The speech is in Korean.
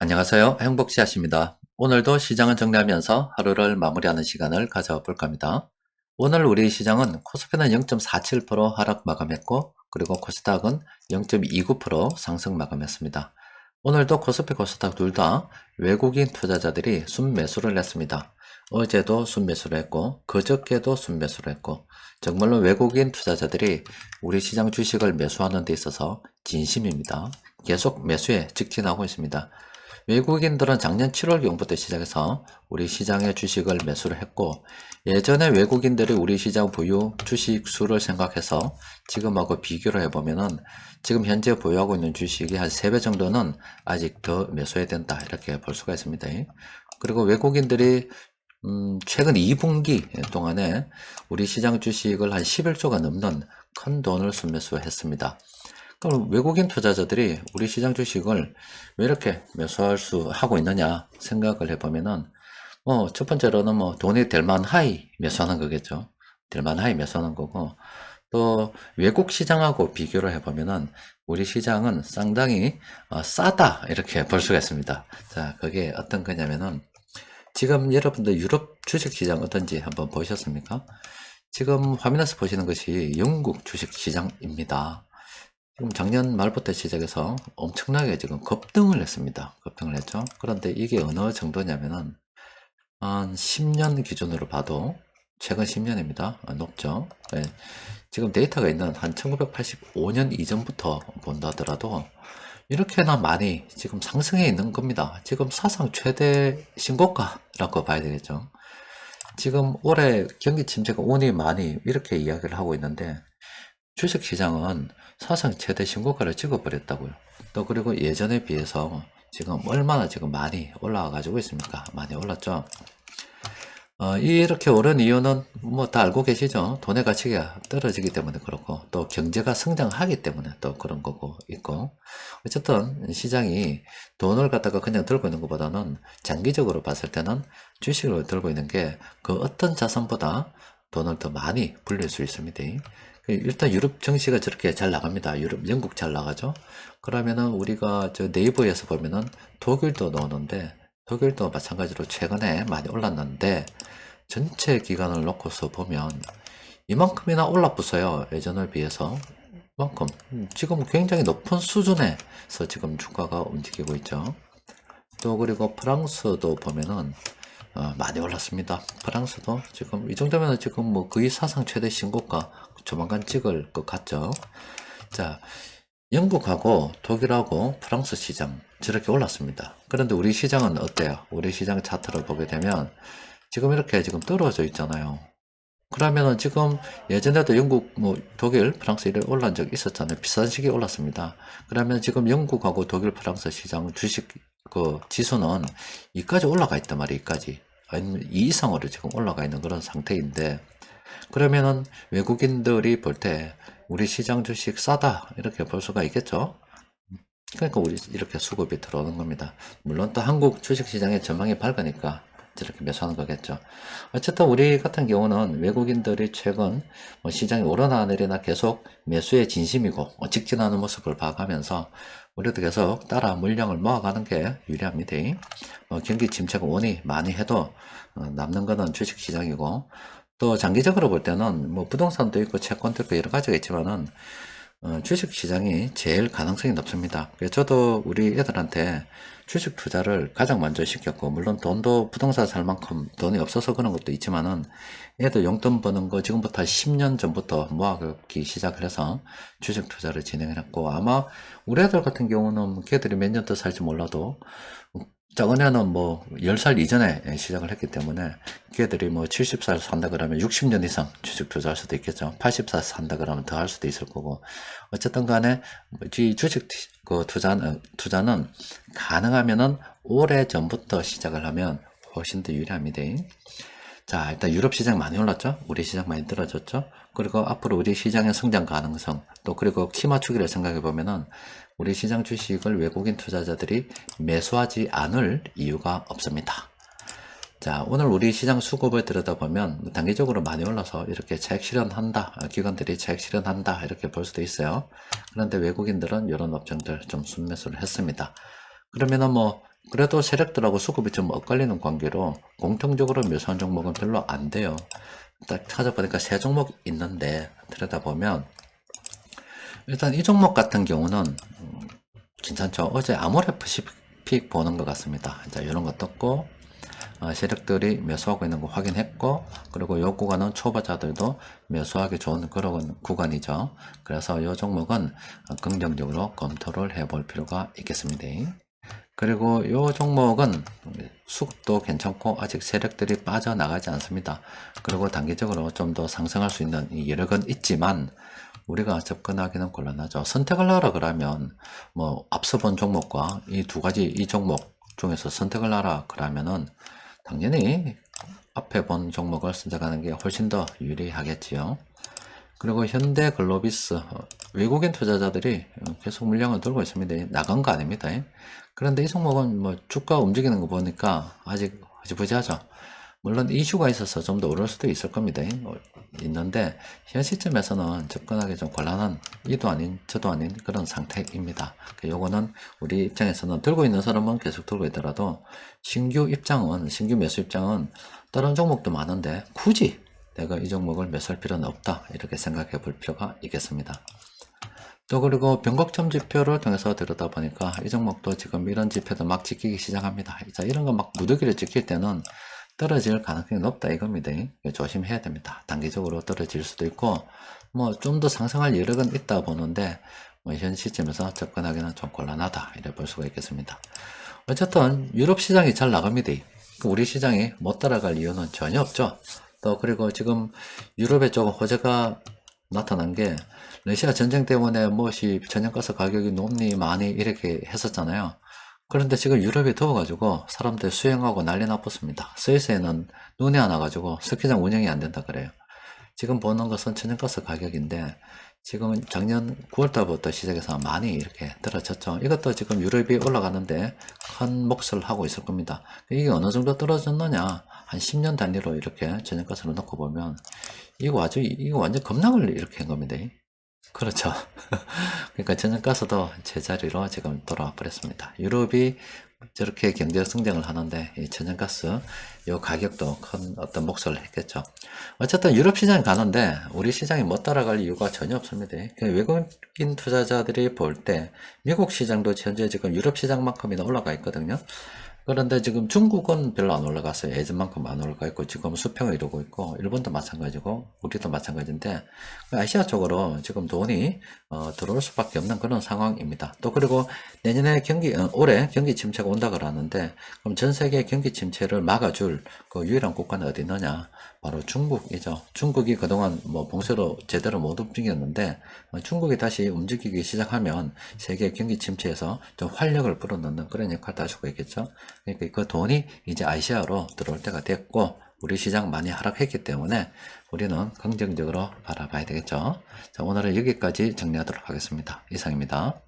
안녕하세요. 행복씨앗입니다. 오늘도 시장을 정리하면서 하루를 마무리하는 시간을 가져볼까 합니다. 오늘 우리 시장은 코스피는 0.47% 하락 마감했고, 그리고 코스닥은 0.29% 상승 마감했습니다. 오늘도 코스피, 코스닥 둘 다 외국인 투자자들이 순매수를 했습니다. 어제도 순매수를 했고, 그저께도 순매수를 했고, 정말로 외국인 투자자들이 우리 시장 주식을 매수하는 데 있어서 진심입니다. 계속 매수에 직진하고 있습니다. 외국인들은 작년 7월경부터 시작해서 우리 시장의 주식을 매수를 했고, 예전에 외국인들이 우리 시장 보유 주식 수를 생각해서 지금하고 비교를 해보면은 지금 현재 보유하고 있는 주식이 한 3배 정도는 아직 더 매수해야 된다, 이렇게 볼 수가 있습니다. 그리고 외국인들이 최근 2분기 동안에 우리 시장 주식을 한 11조가 넘는 큰 돈을 순매수했습니다. 그럼 외국인 투자자들이 우리 시장 주식을 왜 이렇게 하고 있느냐 생각을 해보면은, 첫 번째로는 돈이 될 만하이 매수하는 거겠죠. 될 만하이 매수하는 거고, 또 외국 시장하고 비교를 해보면은 우리 시장은 상당히 싸다, 이렇게 볼 수가 있습니다. 자, 그게 어떤 거냐면은, 지금 여러분들 유럽 주식 시장 어떤지 한번 보셨습니까? 지금 화면에서 보시는 것이 영국 주식 시장입니다. 지금 작년 말부터 시작해서 엄청나게 지금 급등을 했습니다. 급등을 했죠. 그런데 이게 어느 정도냐면은 한 10년 기준으로 봐도 최근 10년입니다. 높죠. 네. 지금 데이터가 있는 한 1985년 이전부터 본다 하더라도 이렇게나 많이 지금 상승해 있는 겁니다. 지금 사상 최대 신고가라고 봐야 되겠죠. 지금 올해 경기 침체가 오니 많이 이렇게 이야기를 하고 있는데, 주식시장은 사상 최대 신고가를 찍어버렸다고요. 또 그리고 예전에 비해서 지금 얼마나 지금 많이 올라와 가지고 있습니까? 많이 올랐죠. 이렇게 오른 이유는 뭐 다 알고 계시죠? 돈의 가치가 떨어지기 때문에 그렇고, 또 경제가 성장하기 때문에 또 그런 거고 있고, 어쨌든 시장이 돈을 갖다가 그냥 들고 있는 것보다는 장기적으로 봤을 때는 주식을 들고 있는 게 그 어떤 자산보다 돈을 더 많이 불릴 수 있습니다. 일단 유럽 증시가 저렇게 잘 나갑니다. 영국 잘 나가죠. 그러면은 우리가 저 네이버에서 보면은 독일도 나오는데, 독일도 마찬가지로 최근에 많이 올랐는데, 전체 기간을 놓고서 보면 이만큼이나 올라붙어요. 예전에 비해서. 이만큼. 지금 굉장히 높은 수준에서 지금 주가가 움직이고 있죠. 또 그리고 프랑스도 보면은 많이 올랐습니다. 프랑스도 지금 이 정도면 지금 뭐 거의 사상 최대 신고가 조만간 찍을 것 같죠. 자, 영국하고 독일하고 프랑스 시장 저렇게 올랐습니다. 그런데 우리 시장은 어때요? 우리 시장 차트를 보게 되면 지금 이렇게 지금 떨어져 있잖아요. 그러면은 지금 예전에도 영국, 뭐 독일, 프랑스 이렇게 올란 적 있었잖아요. 비슷한 시기에 올랐습니다. 그러면 지금 영국하고 독일, 프랑스 시장 주식 그 지수는 이까지 올라가 있단 말이에요. 이까지. 아니면 이 이상으로 지금 올라가 있는 그런 상태인데, 그러면은 외국인들이 볼 때 우리 시장 주식 싸다, 이렇게 볼 수가 있겠죠. 그러니까 우리 이렇게 수급이 들어오는 겁니다. 물론 또 한국 주식시장의 전망이 밝으니까 저렇게 매수하는 거겠죠. 어쨌든 우리 같은 경우는 외국인들이 최근 시장이 오르나 내리나 계속 매수의 진심이고 직진하는 모습을 봐가면서 우리도 계속 따라 물량을 모아가는 게 유리합니다. 경기 침체가 오니 많이 해도 남는 거는 주식시장이고, 또 장기적으로 볼 때는 뭐 부동산도 있고 채권도 있고 여러 가지가 있지만은 주식 시장이 제일 가능성이 높습니다. 그래서 저도 우리 애들한테 주식 투자를 가장 먼저 시켰고, 물론 돈도 부동산 살 만큼 돈이 없어서 그런 것도 있지만은, 애들 용돈 버는 거 지금부터 10년 전부터 모아기 시작을 해서 주식 투자를 진행을 했고, 아마 우리 애들 같은 경우는 걔들이 몇 년 더 살지 몰라도 작은 애는 뭐 10살 이전에 시작을 했기 때문에 걔들이 뭐 70살 산다 그러면 60년 이상 주식 투자할 수도 있겠죠. 80살 산다 그러면 더 할 수도 있을 거고. 어쨌든 간에 이 주식 그 투자는 가능하면은 오래 전부터 시작을 하면 훨씬 더 유리합니다. 자, 일단 유럽 시장 많이 올랐죠? 우리 시장 많이 떨어졌죠? 그리고 앞으로 우리 시장의 성장 가능성, 또 그리고 키 맞추기를 생각해 보면은 우리 시장 주식을 외국인 투자자들이 매수하지 않을 이유가 없습니다. 자, 오늘 우리 시장 수급을 들여다보면 단기적으로 많이 올라서 이렇게 차익 실현한다, 기관들이 차익 실현한다, 이렇게 볼 수도 있어요. 그런데 외국인들은 이런 업종들 좀 순매수를 했습니다. 그러면은 뭐 그래도 세력들하고 수급이 좀 엇갈리는 관계로 공통적으로 묘사한 종목은 별로 안 돼요. 딱 찾아보니까 세 종목 있는데 들여다보면 일단 이 종목 같은 경우는 괜찮죠. 어제 아모레프시픽 보는 것 같습니다. 자, 이런 거 떴고 세력들이 매수하고 있는 거 확인했고, 그리고 이 구간은 초보자들도 매수하기 좋은 그런 구간이죠. 그래서 이 종목은 긍정적으로 검토를 해볼 필요가 있겠습니다. 그리고 이 종목은 수급도 괜찮고 아직 세력들이 빠져나가지 않습니다. 그리고 단기적으로 좀 더 상승할 수 있는 여력은 있지만 우리가 접근하기는 곤란하죠. 선택을 하라 그러면 뭐 앞서 본 종목과 이 두 가지 이 종목 중에서 선택을 하라 그러면은 당연히 앞에 본 종목을 선택하는 게 훨씬 더 유리하겠지요. 그리고 현대글로비스 외국인 투자자들이 계속 물량을 들고 있습니다. 나간 거 아닙니다. 그런데 이 종목은 뭐 주가 움직이는 거 보니까 아직 흐지부지하죠. 물론 이슈가 있어서 좀 더 오를 수도 있을 겁니다. 있는데 현 시점에서는 접근하기 좀 곤란한 이도 아닌 저도 아닌 그런 상태입니다. 요거는 우리 입장에서는 들고 있는 사람은 계속 들고 있더라도 신규 매수 입장은 다른 종목도 많은데 굳이 내가 이 종목을 매수할 필요는 없다 이렇게 생각해 볼 필요가 있겠습니다. 또 그리고 변곡점 지표를 통해서 들여다 보니까 이 종목도 지금 이런 지표도 막 지키기 시작합니다. 자, 이런 거 막 무더기를 지킬 때는 떨어질 가능성이 높다 이겁니다. 조심해야 됩니다. 단기적으로 떨어질 수도 있고 뭐 좀 더 상승할 여력은 있다 보는데 뭐 현 시점에서 접근하기는 좀 곤란하다 이래 볼 수가 있겠습니다. 어쨌든 유럽 시장이 잘 나갑니다. 우리 시장이 못 따라갈 이유는 전혀 없죠. 또 그리고 지금 유럽에 조금 호재가 나타난 게 러시아 전쟁 때문에 무엇이 천연가스 가격이 높니 많이 이렇게 했었잖아요. 그런데 지금 유럽이 더워가지고 사람들 수영하고 난리 났습니다. 스위스에는 눈이 안 와가지고 스키장 운영이 안 된다 그래요. 지금 보는 것은 천연가스 가격인데 지금은 작년 9월달부터 시작해서 많이 이렇게 떨어졌죠. 이것도 지금 유럽이 올라가는데 큰 몫을 하고 있을 겁니다. 이게 어느 정도 떨어졌느냐? 한 10년 단위로 이렇게 천연가스를 놓고 보면 이거 완전 급락을 이렇게 한 겁니다. 그렇죠. 그러니까 천연가스도 제자리로 지금 돌아와 버렸습니다. 유럽이 저렇게 경제 성장을 하는데 이 천연가스 요 가격도 큰 어떤 몫을 했겠죠. 어쨌든 유럽 시장이 가는데 우리 시장이 못 따라갈 이유가 전혀 없습니다. 외국인 투자자들이 볼 때 미국 시장도 현재 지금 유럽 시장만큼이나 올라가 있거든요. 그런데 지금 중국은 별로 안 올라갔어요. 예전만큼 안 올라가 있고 지금 수평을 이루고 있고 일본도 마찬가지고 우리도 마찬가지인데 아시아 쪽으로 지금 돈이 들어올 수밖에 없는 그런 상황입니다. 또 그리고 내년에 올해 경기 침체가 온다 그러는데 그럼 전 세계 경기 침체를 막아줄 그 유일한 국가는 어디 있느냐? 바로 중국이죠. 중국이 그동안 뭐 봉쇄로 제대로 못 움직였는데 중국이 다시 움직이기 시작하면 세계 경기 침체에서 좀 활력을 불어넣는 그런 역할도 하시고 있겠죠. 그러니까 그 돈이 이제 아시아로 들어올 때가 됐고 우리 시장 많이 하락했기 때문에 우리는 긍정적으로 바라봐야 되겠죠. 자, 오늘은 여기까지 정리하도록 하겠습니다. 이상입니다.